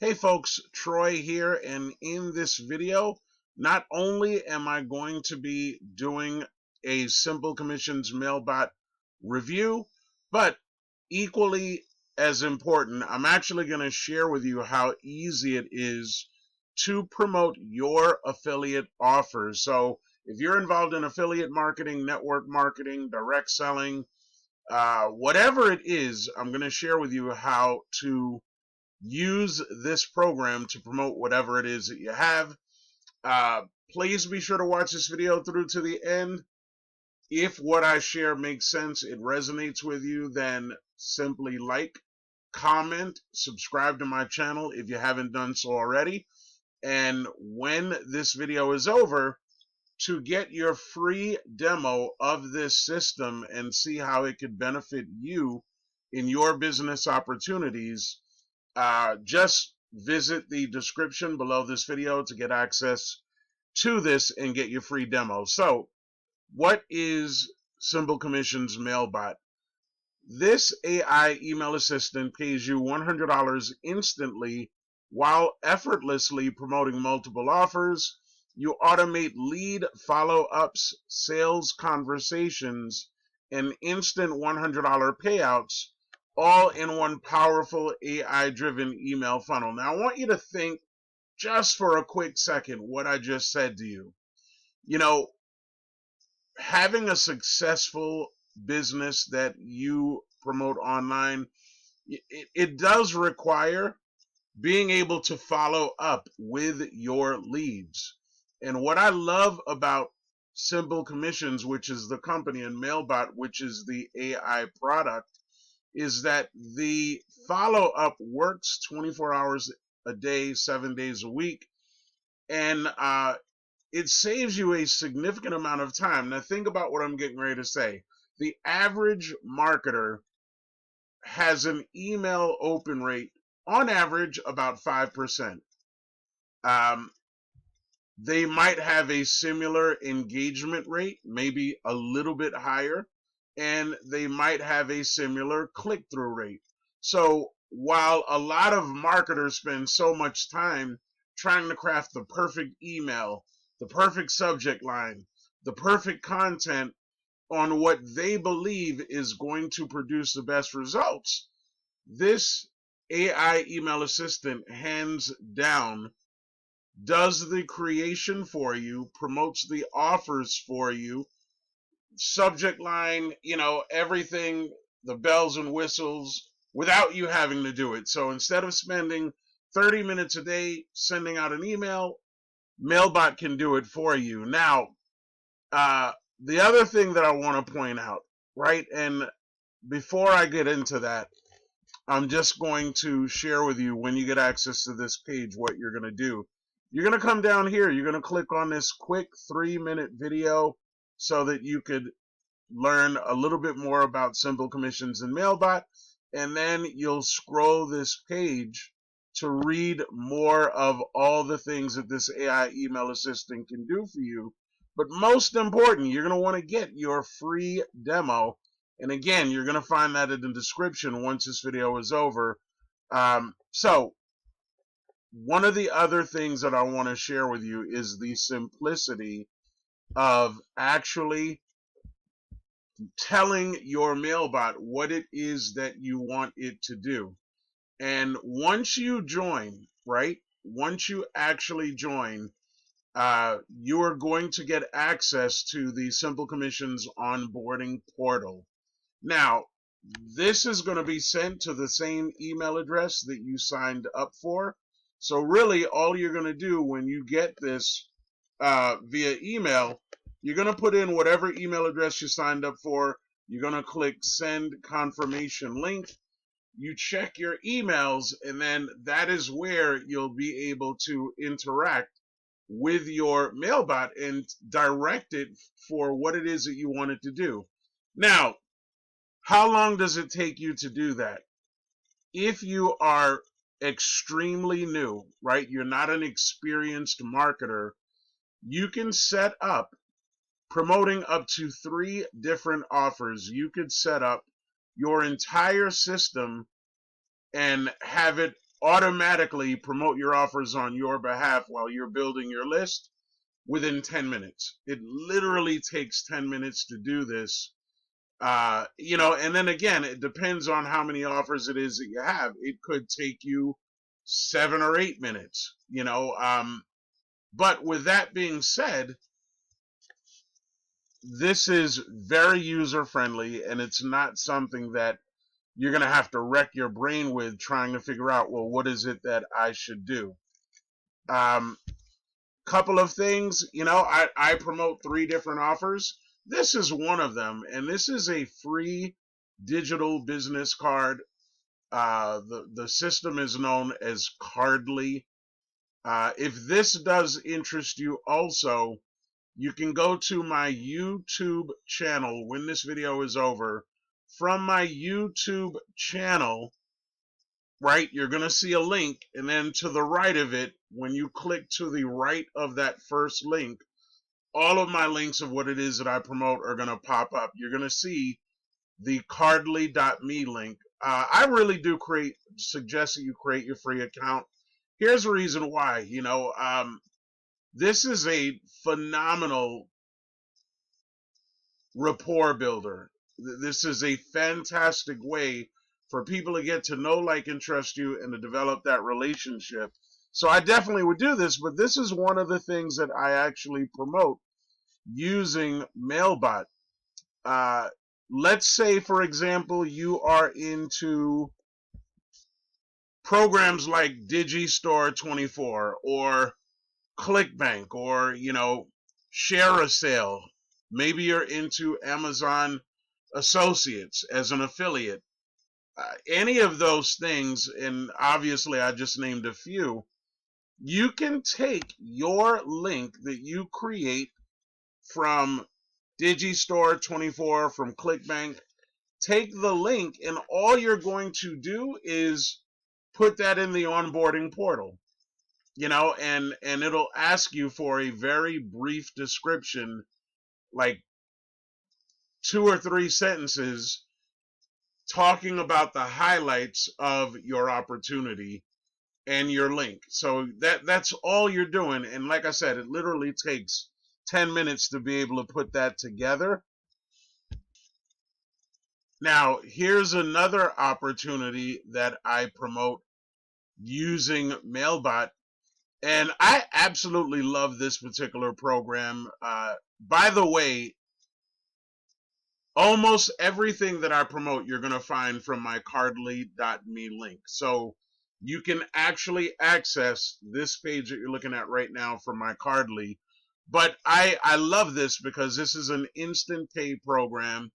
Hey folks, Troy here, and in this video, not only am I going to be doing a Simple Commissions Mailbot review, but equally as important, I'm actually going to share with you how easy it is to promote your affiliate offers. So if you're involved in affiliate marketing, network marketing, direct selling, whatever it is, I'm going to share with you how to use this program to promote whatever it is that you have. Please be sure to watch this video through to the end. If what I share makes sense, it resonates with you, then simply like, comment, subscribe to my channel if you haven't done so already. And when this video is over, to get your free demo of this system and see how it could benefit you in your business opportunities, just visit the description below this video to get access to this and get your free demo. So, what is Simple Commissions Mailbot? This AI email assistant pays you $100 instantly while effortlessly promoting multiple offers. You automate lead follow-ups, sales conversations, and instant $100 payouts, all in one powerful AI-driven email funnel. Now, I want you to think just for a quick second what I just said to you. You know, having a successful business that you promote online, it does require being able to follow up with your leads. And what I love about Simple Commissions, which is the company, and Mailbot, which is the AI product, is that the follow-up works 24 hours a day, 7 days a week, and it saves you a significant amount of time. Now think about what I'm getting ready to say. The average marketer has an email open rate on average about 5%. They might have a similar engagement rate, maybe a little bit higher, and they might have a similar click-through rate. So while a lot of marketers spend so much time trying to craft the perfect email, the perfect subject line, the perfect content on what they believe is going to produce the best results, this AI email assistant, hands down, does the creation for you, promotes the offers for you, subject line, everything, the bells and whistles, without you having to do it. So instead of spending 30 minutes a day sending out an email, Mailbot can do it for you. Now, the other thing that I want to point out, right, and before I get into that, I'm just going to share with you, when you get access to this page, what you're going to do. You're going to come down here. You're going to click on this quick 3-minute video so that you could learn a little bit more about Simple Commissions and Mailbot. And then you'll scroll this page to read more of all the things that this AI email assistant can do for you. But most important, you're going to want to get your free demo. And again, you're going to find that in the description once this video is over. So one of the other things that I want to share with you is the simplicity of actually telling your Mailbot what it is that you want it to do. And once you join, right, once you actually join, you are going to get access to the Simple Commissions onboarding portal. Now, this is going to be sent to the same email address that you signed up for. So really, all you're going to do when you get this via email, you're going to put in whatever email address you signed up for. You're going to click Send Confirmation Link. You check your emails, and then that is where you'll be able to interact with your Mailbot and direct it for what it is that you want it to do. Now, how long does it take you to do that? If you are extremely new, right, you're not an experienced marketer, you can set up promoting up to 3 different offers. You could set up your entire system and have it automatically promote your offers on your behalf while you're building your list within 10 minutes. It literally takes 10 minutes to do this. And then again, it depends on how many offers it is that you have. It could take you 7 or 8 minutes, but with that being said, this is very user friendly, and it's not something that you're going to have to wreck your brain with trying to figure out, well, what is it that I should do? Couple of things, I promote 3 different offers. This is one of them, and this is a free digital business card. The system is known as Cardly. If this does interest you also, you can go to my YouTube channel when this video is over. From my YouTube channel, right, you're going to see a link, and then to the right of it, when you click to the right of that first link, all of my links of what it is that I promote are going to pop up. You're going to see the cardly.me link. I really do suggest that you create your free account. Here's the reason why. This is a phenomenal rapport builder. This is a fantastic way for people to get to know, like, and trust you, and to develop that relationship. So I definitely would do this, but this is one of the things that I actually promote using Mailbot. Let's say, for example, you are into programs like Digistore24 or ClickBank, or, Share a Sale. Maybe you're into Amazon Associates as an affiliate. Any of those things, and obviously I just named a few, you can take your link that you create from Digistore24, from ClickBank, take the link, and all you're going to do is put that in the onboarding portal, and it'll ask you for a very brief description, like 2 or 3 sentences, talking about the highlights of your opportunity and your link. So that's all you're doing. And like I said, it literally takes 10 minutes to be able to put that together. Now, here's another opportunity that I promote using Mailbot, and I absolutely love this particular program. By the way, almost everything that I promote, you're going to find from my cardly.me link. So you can actually access this page that you're looking at right now from my Cardly. But I love this because this is an instant pay program.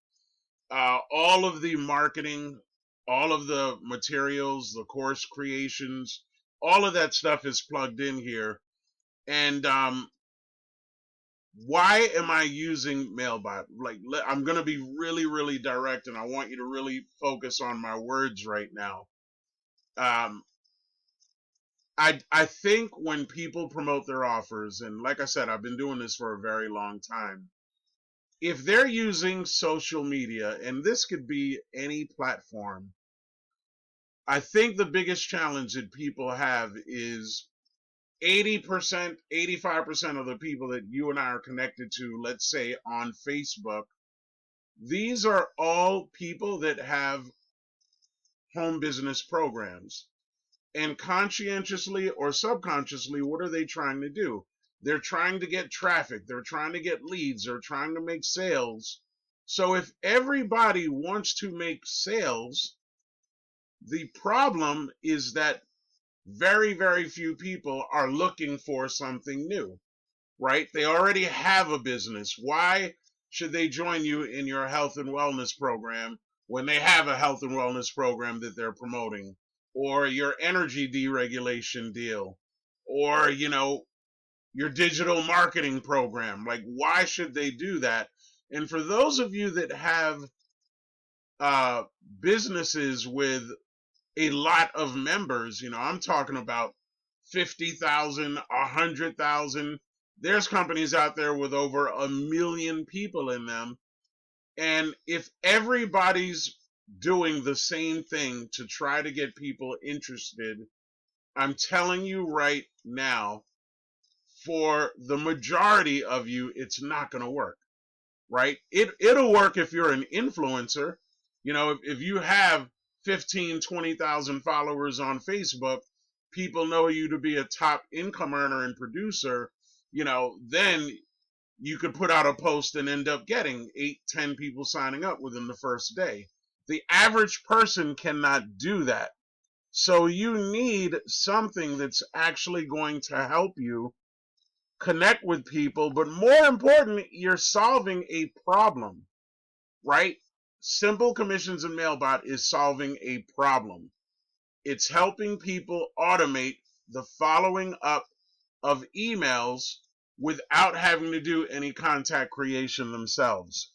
All of the marketing, all of the materials, the course creations, all of that stuff is plugged in here. And why am I using Mailbot? Like, I'm going to be really, really direct, and I want you to really focus on my words right now. I think when people promote their offers, and like I said, I've been doing this for a very long time, if they're using social media, and this could be any platform, I think the biggest challenge that people have is 80%, 85% of the people that you and I are connected to, let's say on Facebook, these are all people that have home business programs. And conscientiously or subconsciously, what are they trying to do? They're trying to get traffic. They're trying to get leads. They're trying to make sales. So if everybody wants to make sales, the problem is that very, very few people are looking for something new, right? They already have a business. Why should they join you in your health and wellness program when they have a health and wellness program that they're promoting? Or your energy deregulation deal, or, your digital marketing program. Like, why should they do that? And for those of you that have businesses with a lot of members, I'm talking about 50,000, 100,000. There's companies out there with over 1 million people in them. And if everybody's doing the same thing to try to get people interested I'm telling you right now, for the majority of you, it's not going to work, right? It'll work if you're an influencer. You know, if you have 15, 20,000 followers on Facebook, people know you to be a top income earner and producer, you know, then you could put out a post and end up getting 8, 10 people signing up within the first day. The average person cannot do that. So you need something that's actually going to help you connect with people, but more important, you're solving a problem, right? Simple Commissions and Mailbot is solving a problem. It's helping people automate the following up of emails without having to do any contact creation themselves.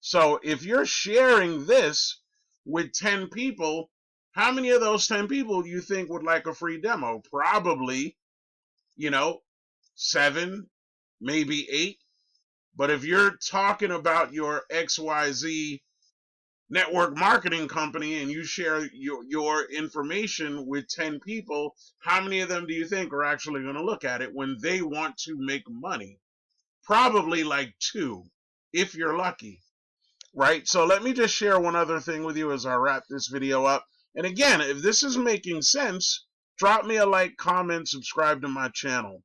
So if you're sharing this with 10 people, how many of those 10 people do you think would like a free demo? Probably, you know, 7, maybe 8. But if you're talking about your XYZ network marketing company and you share your information with 10 people, how many of them do you think are actually going to look at it when they want to make money? Probably like 2, if you're lucky, right? So let me just share one other thing with you as I wrap this video up. And again, if this is making sense, drop me a like, comment, subscribe to my channel.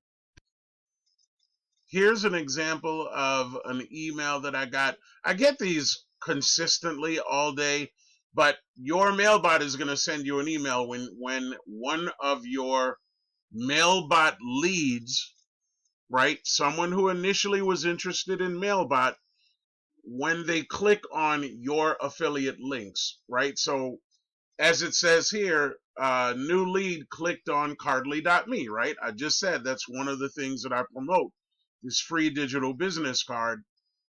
Here's an example of an email that I got. I get these consistently all day, but your Mailbot is going to send you an email when one of your Mailbot leads, right, someone who initially was interested in Mailbot, when they click on your affiliate links, right? So as it says here, new lead clicked on cardly.me, right? I just said that's one of the things that I promote, this free digital business card.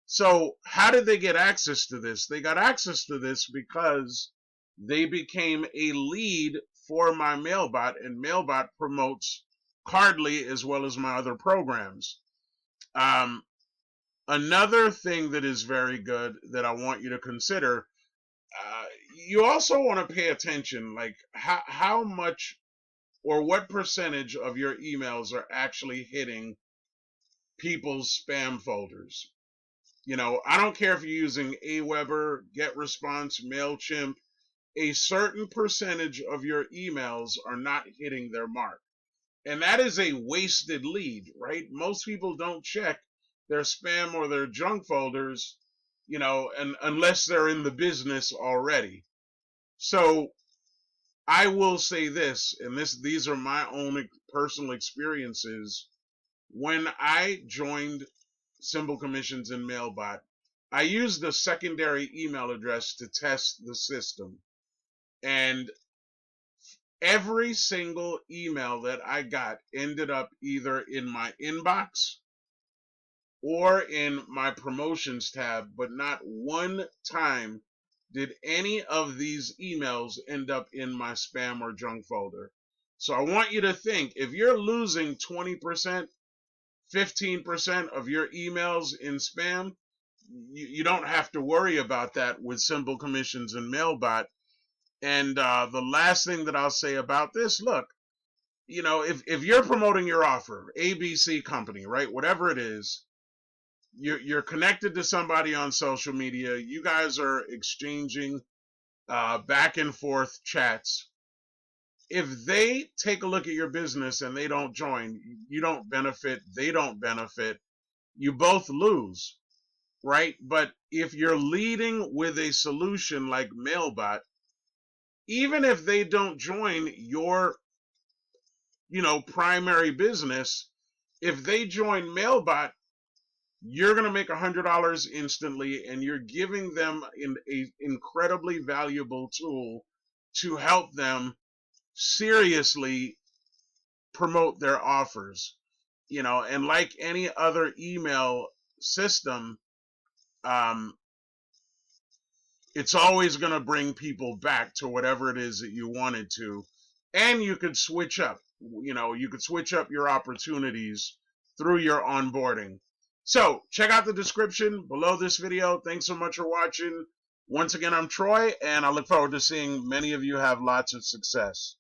So how did they get access to this? They got access to this because they became a lead for my Mailbot, and Mailbot promotes Cardly as well as my other programs. Another thing that is very good that I want you to consider, you also want to pay attention, like how much or what percentage of your emails are actually hitting people's spam folders. You know, I don't care if you're using Aweber, GetResponse, MailChimp, a certain percentage of your emails are not hitting their mark. And that is a wasted lead, right? Most people don't check their spam or their junk folders, you know, and unless they're in the business already. So I will say this, and these are my own personal experiences. When I joined Simple Commissions and Mailbot, I used a secondary email address to test the system. And every single email that I got ended up either in my inbox or in my promotions tab, but not one time did any of these emails end up in my spam or junk folder. So I want you to think, if you're losing 20%, 15% of your emails in spam, you don't have to worry about that with Simple Commissions and Mailbot. And the last thing that I'll say about this, look, you know, if you're promoting your offer, ABC company, right, whatever it is, you're connected to somebody on social media, you guys are exchanging back and forth chats. If they take a look at your business and they don't join, you don't benefit, they don't benefit, you both lose, right? But if you're leading with a solution like Mailbot, even if they don't join your, you know, primary business, if they join Mailbot, you're going to make $100 instantly, and you're giving them an incredibly valuable tool to help them seriously promote their offers. You know, and like any other email system, it's always going to bring people back to whatever it is that you wanted to. And you could switch up, you know, you could switch up your opportunities through your onboarding. So check out the description below this video. Thanks so much for watching. Once again, I'm Troy, and I look forward to seeing many of you have lots of success.